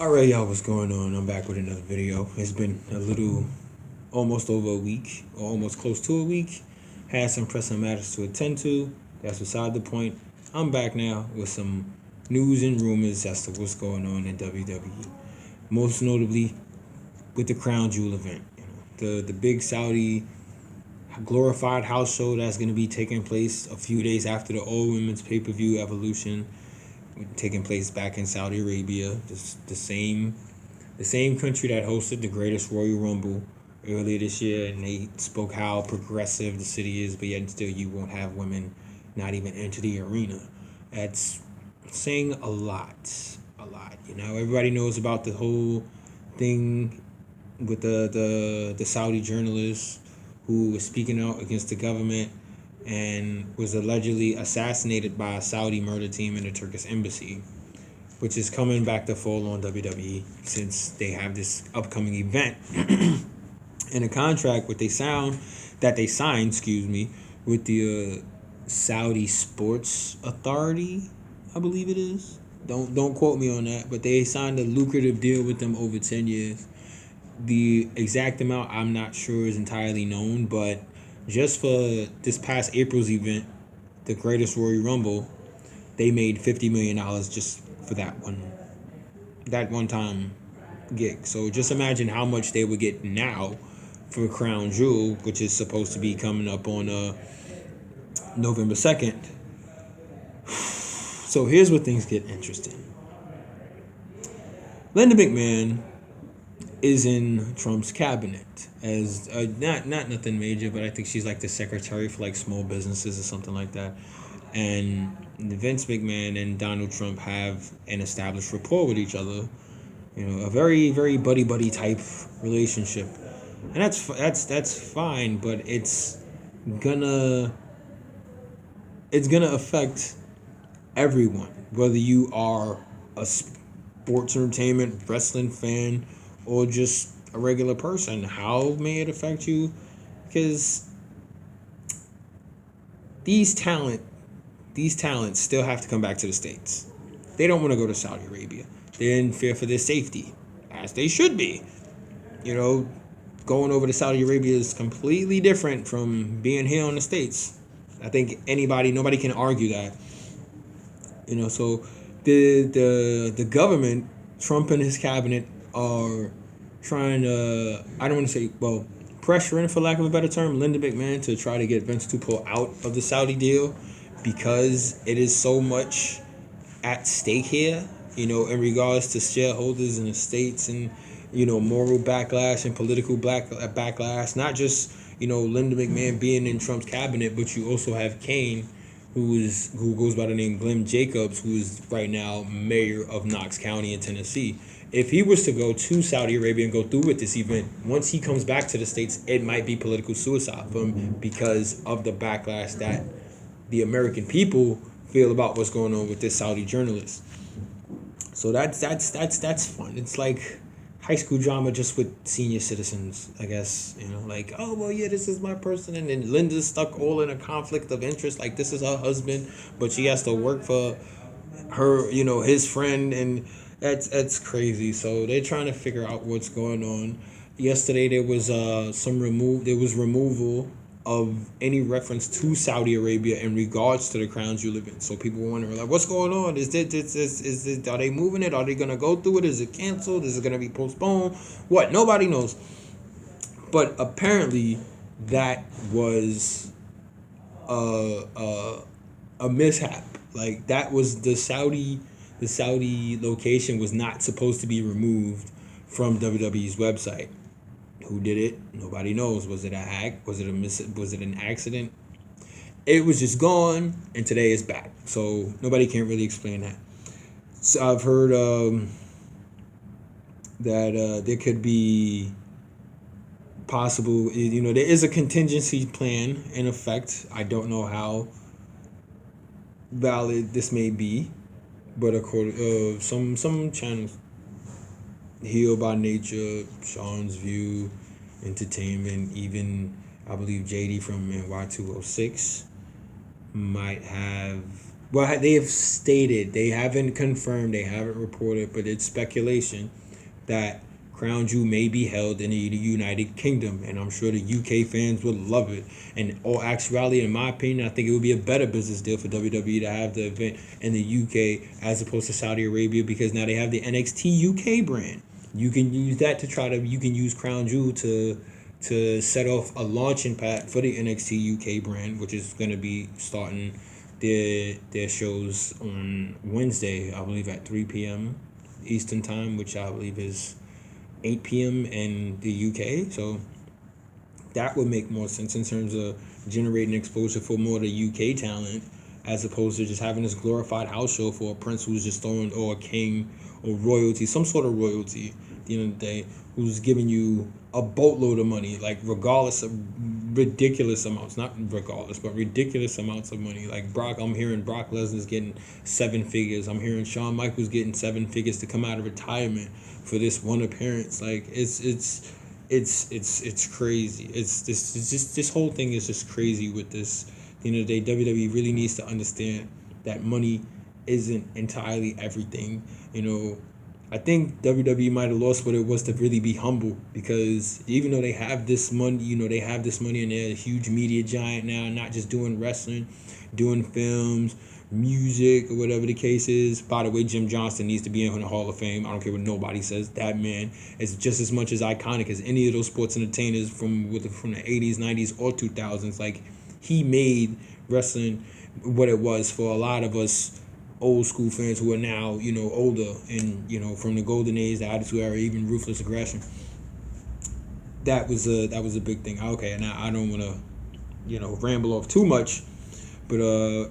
Alright, y'all, what's going on? I'm back with another video. It's been almost over a week, or almost close to a week. Had some pressing matters to attend to. That's beside the point. I'm back now with some news and rumors as to what's going on in WWE. Most notably with the Crown Jewel event. The big Saudi glorified house show that's going to be taking place a few days after the All Women's Pay-Per-View Evolution, taking place back in Saudi Arabia, the same country that hosted the greatest Royal Rumble earlier this year, and they spoke how progressive the city is, but yet still you won't have women not even enter the arena. That's saying a lot. Everybody knows about the whole thing with the Saudi journalist who was speaking out against the government and was allegedly assassinated by a Saudi murder team in the Turkish embassy, which is coming back to fall on WWE since they have this upcoming event in a contract with they signed, with the Saudi Sports Authority, I believe it is. Don't quote me on that, but they signed a lucrative deal with them over 10 years. The exact amount I'm not sure is entirely known, but just for this past April's event, the Greatest Royal Rumble, they made $50 million just for that one time gig. So just imagine how much they would get now for Crown Jewel, which is supposed to be coming up on November 2nd. So here's where things get interesting. Linda McMahon is in Trump's cabinet as not nothing major, but I think she's like the secretary for like small businesses or something like that. And Vince McMahon and Donald Trump have an established rapport with each other. A very very buddy type relationship, and that's fine. But it's gonna affect everyone, whether you are a sports entertainment wrestling fan or just a regular person. How may it affect you? Because these talents still have to come back to the States. They don't want to go to Saudi Arabia. They're in fear for their safety, as they should be. Going over to Saudi Arabia is completely different from being here in the States. I think nobody can argue that. So the government, Trump and his cabinet, are trying to, I don't want to say, pressuring, for lack of a better term, Linda McMahon to try to get Vince to pull out of the Saudi deal, because it is so much at stake here, in regards to shareholders in the States, and, moral backlash and political backlash. Not just, Linda McMahon being in Trump's cabinet, but you also have Kane, who goes by the name Glenn Jacobs, who is right now mayor of Knox County in Tennessee. If he was to go to Saudi Arabia and go through with this event, once he comes back to the States, it might be political suicide for him because of the backlash that the American people feel about what's going on with this Saudi journalist. So that's fun. It's like high school drama just with senior citizens, I guess. Oh, well, yeah, this is my person, and then Linda's stuck all in a conflict of interest. Like, this is her husband, but she has to work for her, his friend, and that's crazy. So they're trying to figure out what's going on. Yesterday there was removal of any reference to Saudi Arabia in regards to the Crown Jewel event. So people were wondering, like, what's going on? Is it, are they moving it? Are they gonna go through it? Is it canceled? Is it gonna be postponed? What? Nobody knows. But apparently that was a mishap. Like, that was the Saudi location was not supposed to be removed from WWE's website. Who did it? Nobody knows. Was it a hack? Was it an accident? It was just gone, and today it's back. So nobody can really explain that. So I've heard that there could be possible. There is a contingency plan in effect. I don't know how valid this may be, but according some channels, Healed by Nature, Sean's View, Entertainment, even I believe JD from NY206 might have Well, they have stated, they haven't confirmed, they haven't reported, but it's speculation that Crown Jewel may be held in the United Kingdom, and I'm sure the UK fans would love it. And all actuality, in my opinion, I think it would be a better business deal for WWE to have the event in the UK as opposed to Saudi Arabia, because now they have the NXT UK brand. You can use that to you can use Crown Jewel to set off a launching pad for the NXT UK brand, which is going to be starting their shows on Wednesday, I believe at 3 p.m. Eastern time, which I believe is 8 p.m. in the UK. So that would make more sense in terms of generating exposure for more of the UK talent, as opposed to just having this glorified house show for a prince who's just throwing, or a king, or royalty, some sort of royalty at the end of the day, who's giving you a boatload of money, like regardless of ridiculous amounts, not regardless, but ridiculous amounts of money. Like I'm hearing Brock Lesnar's getting 7 figures. I'm hearing Shawn Michaels getting 7 figures to come out of retirement for this one appearance. Like it's crazy. This whole thing is just crazy with this. At the end of the day, WWE really needs to understand that money isn't entirely everything. I think WWE might have lost what it was to really be humble, because even though they have this money, they have this money, and they're a huge media giant now, not just doing wrestling, doing films, music, or whatever the case is. By the way, Jim Johnston needs to be in the Hall of Fame. I don't care what nobody says. That man is just as much as iconic as any of those sports entertainers from the 80s, 90s, or 2000s. Like, he made wrestling what it was for a lot of us old school fans who are now, older, and, from the golden age, the Attitude Era, even Ruthless Aggression. That was a big thing. Okay, now I don't want to, ramble off too much, but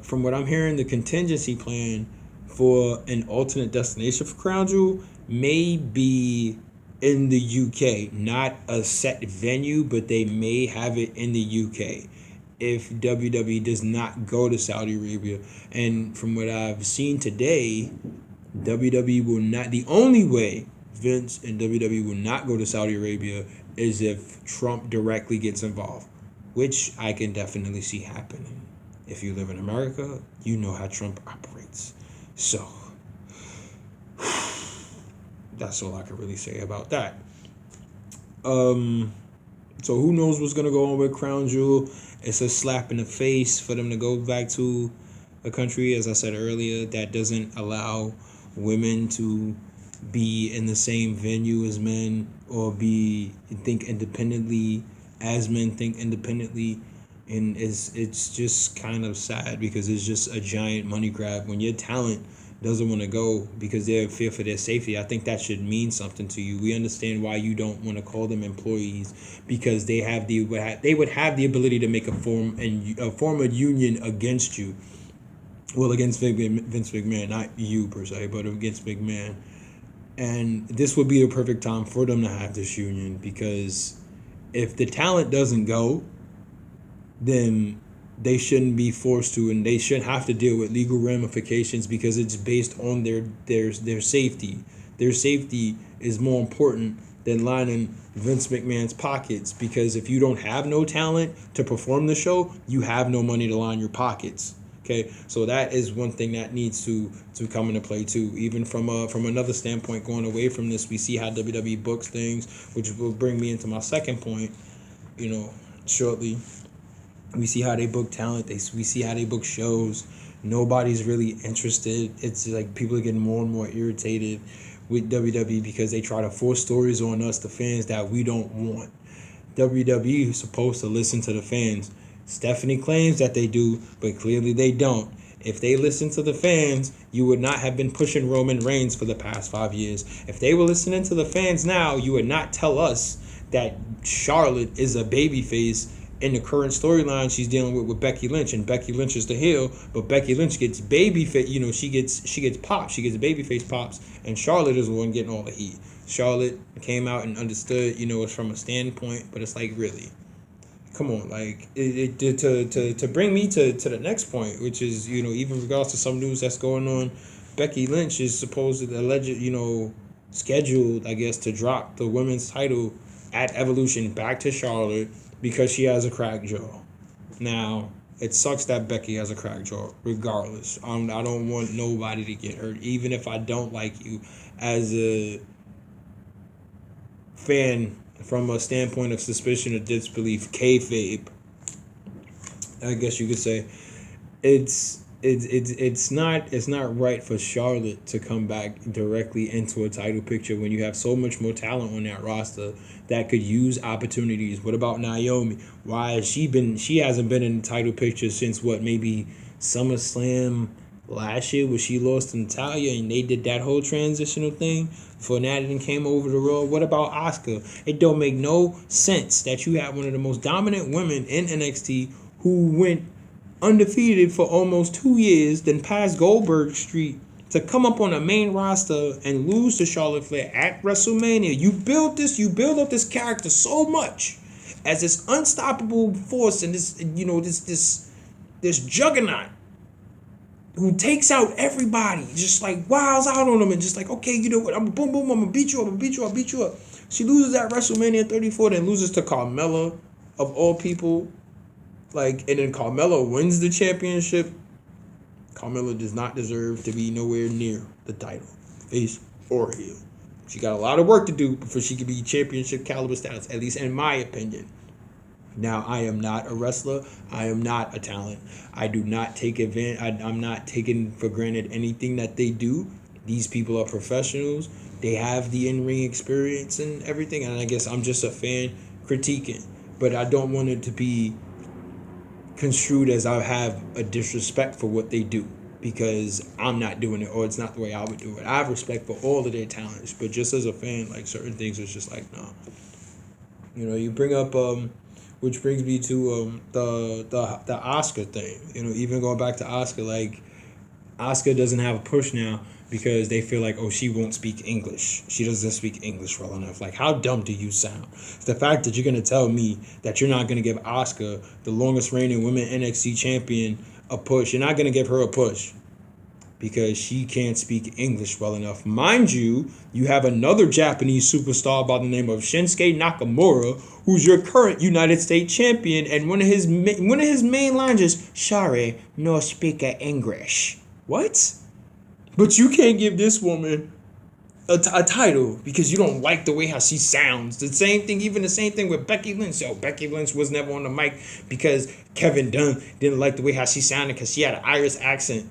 from what I'm hearing, the contingency plan for an alternate destination for Crown Jewel may be in the UK, not a set venue, but they may have it in the UK if WWE does not go to Saudi Arabia. And from what I've seen today, WWE will not, the only way Vince and WWE will not go to Saudi Arabia is if Trump directly gets involved, which I can definitely see happening. If you live in America, you know how Trump operates. So that's all I can really say about that. So who knows what's going to go on with Crown Jewel. It's a slap in the face for them to go back to a country, as I said earlier, that doesn't allow women to be in the same venue as men, or think independently as men think independently. And it's just kind of sad, because it's just a giant money grab. When your talent doesn't want to go because they're fear for their safety, I think that should mean something to you. We understand why you don't want to call them employees, because they would have the ability to make a form a union against you. Well, against Vince McMahon, not you per se, but against McMahon. And this would be the perfect time for them to have this union, because if the talent doesn't go, then they shouldn't be forced to, and they shouldn't have to deal with legal ramifications, because it's based on their safety. Their safety is more important than lining Vince McMahon's pockets, because if you don't have no talent to perform the show, you have no money to line your pockets. Okay, so that is one thing that needs to come into play too. Even from another standpoint, going away from this, we see how WWE books things, which will bring me into my second point. Shortly. We see how they book talent. We see how they book shows. Nobody's really interested. It's like people are getting more and more irritated with WWE, because they try to force stories on us, the fans, that we don't want. WWE is supposed to listen to the fans. Stephanie claims that they do, but clearly they don't. If they listened to the fans, you would not have been pushing Roman Reigns for the past 5 years. If they were listening to the fans now, you would not tell us that Charlotte is a babyface in the current storyline she's dealing with Becky Lynch, and Becky Lynch is the heel, but Becky Lynch gets babyface. She gets pops. She gets babyface pops, and Charlotte is the one getting all the heat. Charlotte came out and understood, it's from a standpoint, but it's like, really, come on, like to bring me to the next point, which is, even regards to some news that's going on, Becky Lynch is supposed, alleged, scheduled, I guess, to drop the women's title at Evolution back to Charlotte, because she has a cracked jaw. Now, It sucks that Becky has a cracked jaw. Regardless, I don't want nobody to get hurt, even if I don't like you as a fan from a standpoint of suspicion or disbelief, kayfabe. I guess you could say it's not right for Charlotte to come back directly into a title picture when you have so much more talent on that roster that could use opportunities. What about Naomi? Why has she hasn't been in the title picture since what, maybe SummerSlam last year, where she lost to Natalya and they did that whole transitional thing before Natalie came over the road? What about Asuka? It don't make no sense that you have one of the most dominant women in NXT who went undefeated for almost 2 years, then passed Goldberg Street, to come up on the main roster and lose to Charlotte Flair at WrestleMania. You build up this character so much as this unstoppable force and this juggernaut who takes out everybody, just like wows out on them and just like, okay, you know what, I'm boom boom, I'm gonna beat you up, I'll beat you up. She loses at WrestleMania 34, then loses to Carmella of all people. Like, and then Carmella wins the championship. Carmella does not deserve to be nowhere near the title, face or heel. She got a lot of work to do before she could be championship caliber status, at least in my opinion. Now, I am not a wrestler. I am not a talent. I do not take advantage. I'm not taking for granted anything that they do. These people are professionals. They have the in-ring experience and everything. And I guess I'm just a fan critiquing. But I don't want it to be construed as I have a disrespect for what they do, because I'm not doing it, or it's not the way I would do it. I have respect for all of their talents, but just as a fan, like, certain things it's just like, no. You know, you bring up which brings me to the Oscar thing. You know, even going back to Oscar, like, Oscar doesn't have a push now because they feel like, oh, she won't speak English. She doesn't speak English well enough. Like, how dumb do you sound? The fact that you're going to tell me that you're not going to give Asuka, the longest reigning women NXT champion, a push. You're not going to give her a push because she can't speak English well enough. Mind you, you have another Japanese superstar by the name of Shinsuke Nakamura, who's your current United States champion, and one of his main lines is, "Sorry, no speak English." What? But you can't give this woman a title because you don't like the way how she sounds. The same thing with Becky Lynch. Oh, Becky Lynch was never on the mic because Kevin Dunn didn't like the way how she sounded because she had an Irish accent.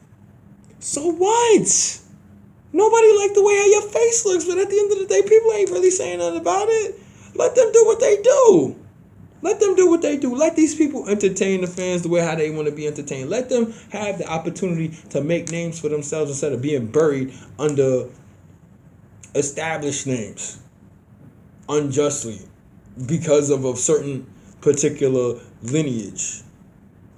So what? Nobody liked the way how your face looks, but at the end of the day, people ain't really saying nothing about it. Let them do what they do. Let them do what they do. Let these people entertain the fans the way how they want to be entertained. Let them have the opportunity to make names for themselves instead of being buried under established names unjustly because of a certain particular lineage.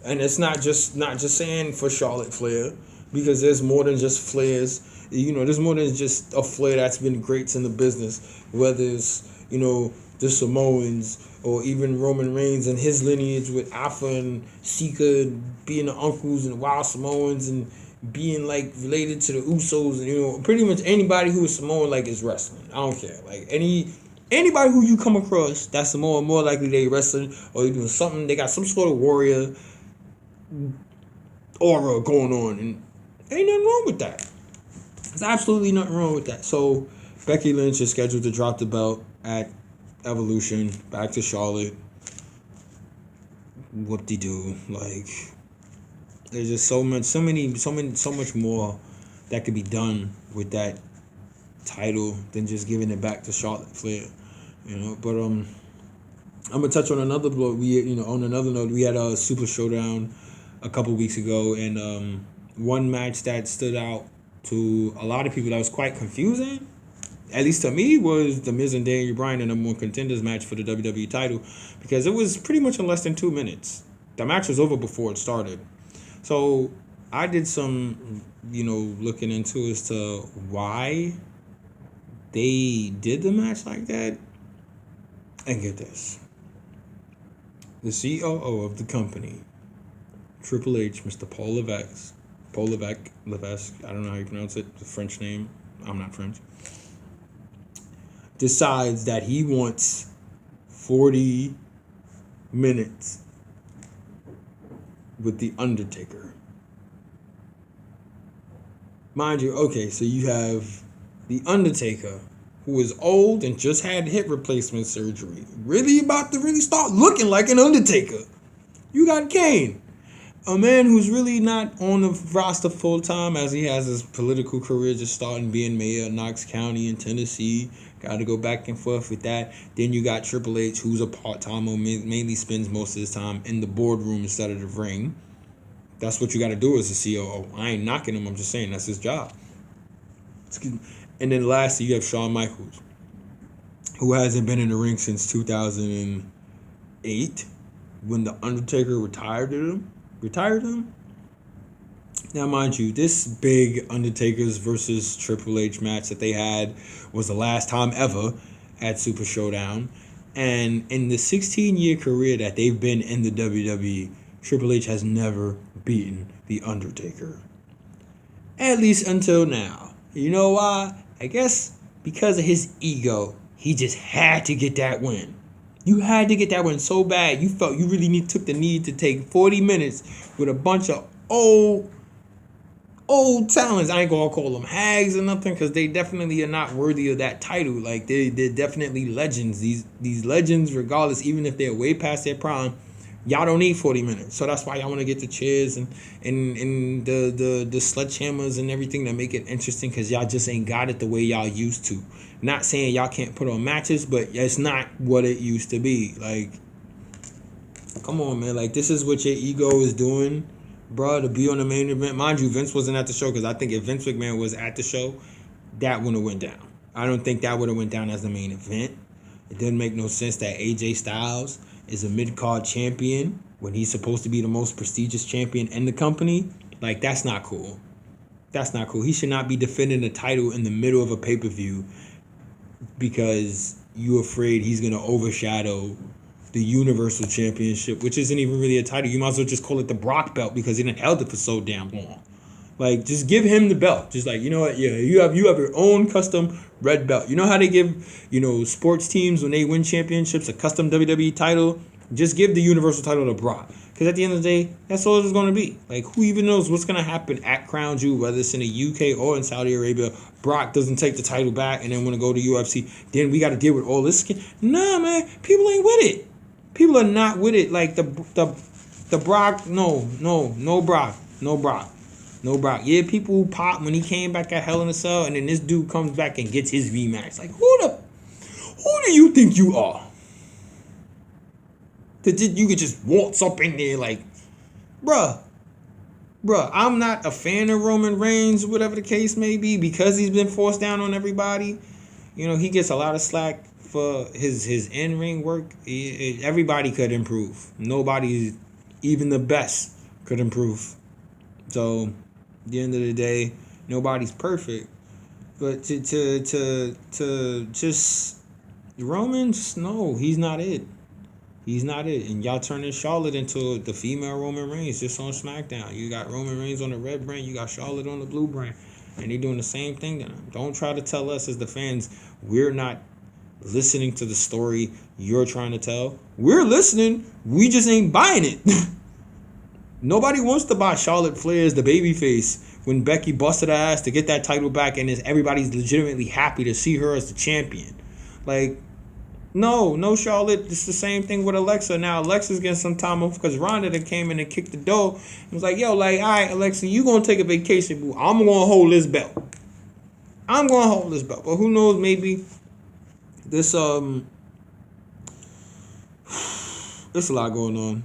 And it's not just saying for Charlotte Flair, because there's more than just Flairs. You know, there's more than just a Flair that's been greats in the business. Whether it's, you know, the Samoans, or even Roman Reigns and his lineage with Alpha and Sika being the uncles and the Wild Samoans and being like related to the Usos, and, you know, pretty much anybody who is Samoan, like, is wrestling. I don't care. Like, anybody who you come across that's Samoan, more likely they wrestling or they doing something. They got some sort of warrior aura going on, and ain't nothing wrong with that. There's absolutely nothing wrong with that. So Becky Lynch is scheduled to drop the belt at Evolution, back to Charlotte. Whoop-de-doo. Like, there's just so much more that could be done with that title than just giving it back to Charlotte Flair. You know, but I'm gonna touch on another blow. On another note, we had a Super Showdown a couple weeks ago, and one match that stood out to a lot of people that was quite confusing, at least to me, was The Miz and Daniel Bryan in a number one contenders match for the WWE title, because it was pretty much in less than 2 minutes. The match was over before it started. So I did some, looking into as to why they did the match like that. And get this. The COO of the company, Triple H, Mr. Paul Levesque, I don't know how you pronounce it, the French name, I'm not French, decides that he wants 40 minutes with The Undertaker. Mind you, okay, so you have The Undertaker, who is old and just had hip replacement surgery. Really about to really start looking like an Undertaker. You got Kane, a man who's really not on the roster full time, as he has his political career just starting being mayor of Knox County in Tennessee. Got to go back and forth with that. Then you got Triple H, who's a part-timer, mainly spends most of his time in the boardroom instead of the ring. That's what you got to do as a COO. I ain't knocking him. I'm just saying that's his job. And then lastly, you have Shawn Michaels, who hasn't been in the ring since 2008 when The Undertaker retired him. Now, mind you, this big Undertakers versus Triple H match that they had was the last time ever at Super Showdown. And in the 16-year career that they've been in the WWE, Triple H has never beaten The Undertaker. At least until now. You know why? I guess because of his ego. He just had to get that win. You had to get that win so bad. You felt you really took the need to take 40 minutes with a bunch of old talents. I ain't gonna call them hags or nothing, because they definitely are not worthy of that title. Like they're definitely legends. These legends, regardless, even if they're way past their prime, y'all don't need 40 minutes. So that's why y'all want to get the chairs and the sledgehammers and everything to make it interesting, because y'all just ain't got it the way y'all used to. Not saying y'all can't put on matches, but it's not what it used to be. Like, come on, man. Like, this is what your ego is doing, bro, to be on the main event. Mind you, Vince wasn't at the show, because I think if Vince McMahon was at the show, that wouldn't have went down. I don't think that would have went down as the main event. It didn't make no sense that AJ Styles is a mid-card champion when he's supposed to be the most prestigious champion in the company. Like, that's not cool. That's not cool. He should not be defending the title in the middle of a pay-per-view because you're afraid he's going to overshadow the Universal Championship, which isn't even really a title. You might as well just call it the Brock belt, because he done held it for so damn long. Like, just give him the belt. Just like, you know what? Yeah, you have your own custom red belt. You know how they give, sports teams when they win championships a custom WWE title? Just give the Universal title to Brock. Because at the end of the day, that's all it's going to be. Like, who even knows what's going to happen at Crown Jewel, whether it's in the UK or in Saudi Arabia. Brock doesn't take the title back and then want to go to UFC. Then we got to deal with all this. Nah, man. People ain't with it. People are not with it. Like, the Brock, no Brock. No Brock. Yeah, people pop when he came back at Hell in a Cell, and then this dude comes back and gets his rematch. Like, who do you think you are? That you could just waltz up in there like, bruh, I'm not a fan of Roman Reigns, whatever the case may be, because he's been forced down on everybody. He gets a lot of slack for his in-ring work. Everybody could improve. Nobody, even the best, could improve. So, at the end of the day, nobody's perfect. But to just Roman, just no, he's not it. He's not it. And y'all turning Charlotte into the female Roman Reigns just on SmackDown. You got Roman Reigns on the red brand. You got Charlotte on the blue brand. And they doing the same thing to them. Don't try to tell us as the fans we're not listening to the story you're trying to tell. We're listening. We just ain't buying it. Nobody wants to buy Charlotte Flair as the babyface when Becky busted her ass to get that title back, and everybody's legitimately happy to see her as the champion. Like, no, Charlotte. It's the same thing with Alexa. Now, Alexa's getting some time off because Ronda that came in and kicked the door and was like, yo, like, all right, Alexa, you going to take a vacation, boo. I'm going to hold this belt. But who knows, maybe this, there's a lot going on.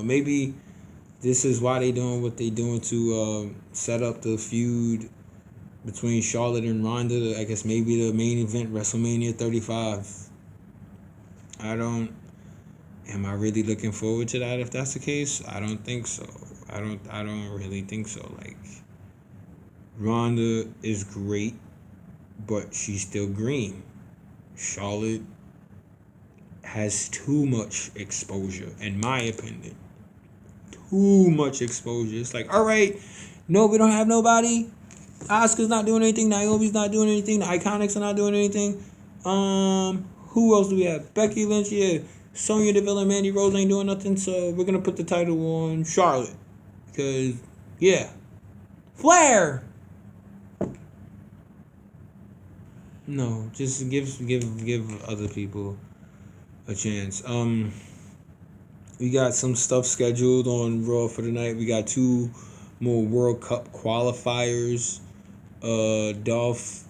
Maybe this is why they doing what they doing to set up the feud between Charlotte and Ronda. I guess maybe the main event, WrestleMania 35. Am I really looking forward to that if that's the case? I don't think so. I don't really think so. Like, Ronda is great, but she's still green. Charlotte has too much exposure, in my opinion. Too much exposure. It's like, all right, no, we don't have nobody. Asuka's not doing anything. Naomi's not doing anything. The Iconics are not doing anything. Who else do we have? Becky Lynch, yeah. Sonya Deville and Mandy Rose ain't doing nothing, so we're gonna put the title on Charlotte. Because, yeah. Flair! No, just give other people a chance. We got some stuff scheduled on Raw for tonight. We got 2 more World Cup qualifiers. Dolph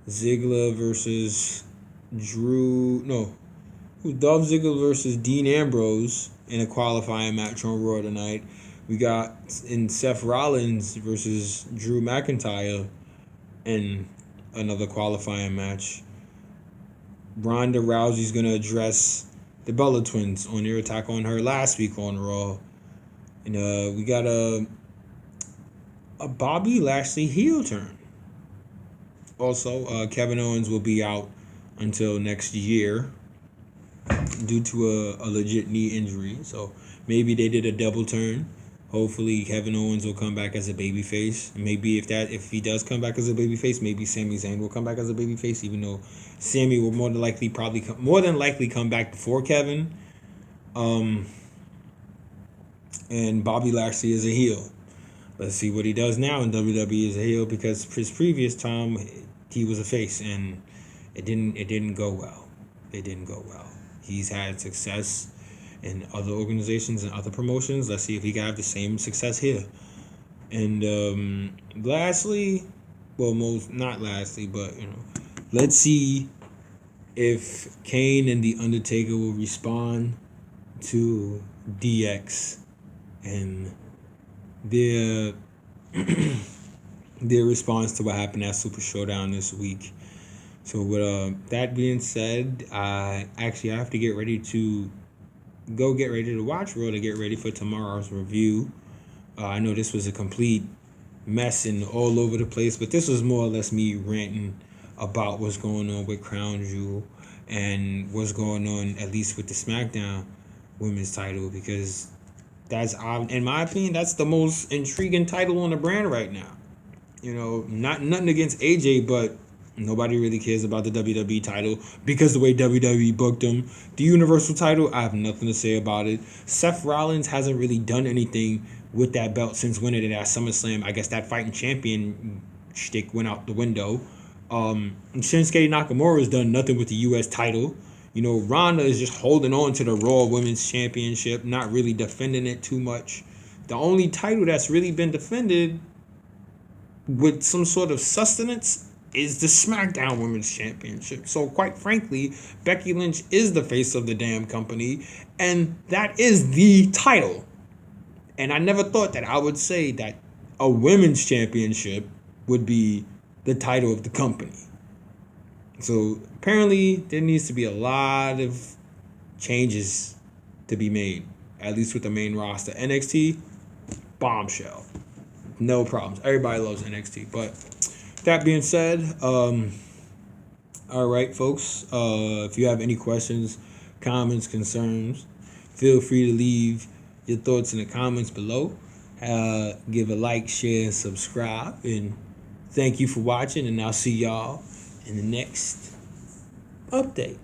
Ziggler versus Dolph Ziggler versus Dean Ambrose in a qualifying match on Raw tonight. We got Seth Rollins versus Drew McIntyre in another qualifying match. Ronda Rousey's gonna address the Bella Twins on their attack on her last week on Raw. And we got a Bobby Lashley heel turn. Also, Kevin Owens will be out until next year due to a legit knee injury. So maybe they did a double turn. Hopefully Kevin Owens will come back as a babyface. Maybe if he does come back as a babyface, maybe Sami Zayn will come back as a babyface, even though Sami will more than likely come back before Kevin. And Bobby Lashley is a heel. Let's see what he does now in WWE as a heel, because his previous time he was a face and it didn't go well. It didn't go well. He's had success in other organizations and other promotions. Let's see if he can have the same success here. And lastly, well, not lastly, but let's see if Kane and The Undertaker will respond to DX and their response to what happened at Super Showdown this week. So with that being said, I have to get ready to watch Raw to get ready for tomorrow's review. I know this was a complete mess and all over the place, but this was more or less me ranting about what's going on with Crown Jewel and what's going on at least with the SmackDown Women's title, because that's, in my opinion, that's the most intriguing title on the brand right now. Nothing against AJ, but nobody really cares about the WWE title because the way WWE booked them. The Universal title, I have nothing to say about it. Seth Rollins hasn't really done anything with that belt since winning it at SummerSlam. I guess that fighting champion shtick went out the window. Shinsuke Nakamura has done nothing with the U.S. title. Ronda is just holding on to the Raw Women's Championship, not really defending it too much. The only title that's really been defended with some sort of sustenance is the SmackDown Women's Championship. So quite frankly, Becky Lynch is the face of the damn company, and that is the title. And I never thought that I would say that a women's championship would be the title of the company. So apparently there needs to be a lot of changes to be made, at least with the main roster. NXT, bombshell. No problems. Everybody loves NXT. But that being said, all right, folks. If you have any questions, comments, concerns, feel free to leave your thoughts in the comments below. Give a like, share, and subscribe. And thank you for watching, and I'll see y'all in the next update.